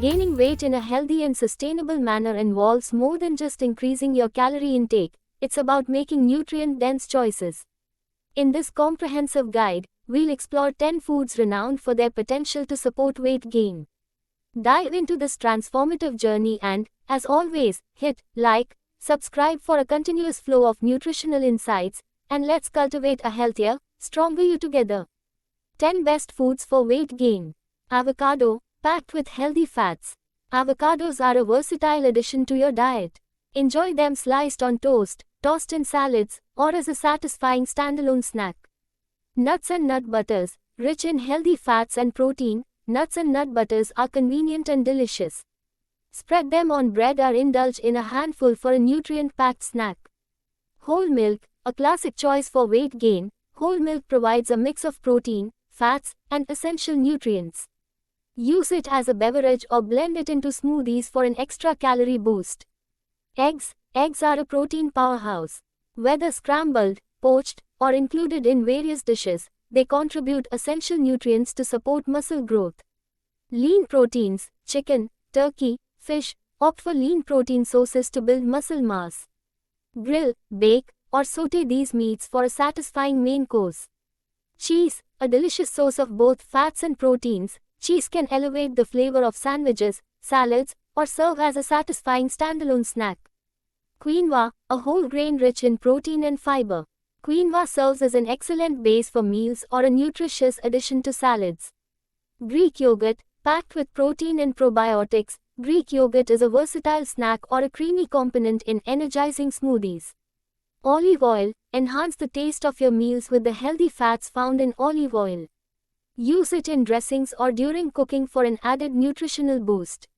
Gaining weight in a healthy and sustainable manner involves more than just increasing your calorie intake, it's about making nutrient-dense choices. In this comprehensive guide, we'll explore 10 foods renowned for their potential to support weight gain. Dive into this transformative journey and, as always, hit like, subscribe for a continuous flow of nutritional insights, and let's cultivate a healthier, stronger you together. 10 best foods for weight gain. Avocado, packed with healthy fats. Avocados are a versatile addition to your diet. Enjoy them sliced on toast, tossed in salads, or as a satisfying standalone snack. Nuts and nut butters, rich in healthy fats and protein, nuts and nut butters are convenient and delicious. Spread them on bread or indulge in a handful for a nutrient-packed snack. Whole milk, a classic choice for weight gain. Whole milk provides a mix of protein, fats, and essential nutrients. Use it as a beverage or blend it into smoothies for an extra calorie boost. Eggs are a protein powerhouse. Whether scrambled, poached, or included in various dishes, they contribute essential nutrients to support muscle growth. Lean proteins, chicken, turkey, fish, opt for lean protein sources to build muscle mass. Grill, bake, or saute these meats for a satisfying main course. Cheese, a delicious source of both fats and proteins. Cheese can elevate the flavor of sandwiches, salads, or serve as a satisfying standalone snack. Quinoa, a whole grain rich in protein and fiber. Quinoa serves as an excellent base for meals or a nutritious addition to salads. Greek yogurt, packed with protein and probiotics. Greek yogurt is a versatile snack or a creamy component in energizing smoothies. Olive oil, enhance the taste of your meals with the healthy fats found in olive oil. Use it in dressings or during cooking for an added nutritional boost.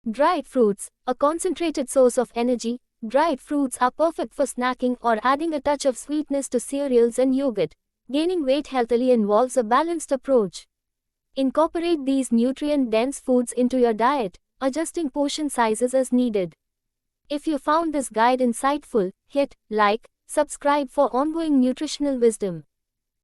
Dried fruits, a concentrated source of energy. Dried fruits are perfect for snacking or adding a touch of sweetness to cereals and yogurt. Gaining weight healthily involves a balanced approach. Incorporate these nutrient-dense foods into your diet, adjusting portion sizes as needed. If you found this guide insightful, hit like, subscribe for ongoing nutritional wisdom.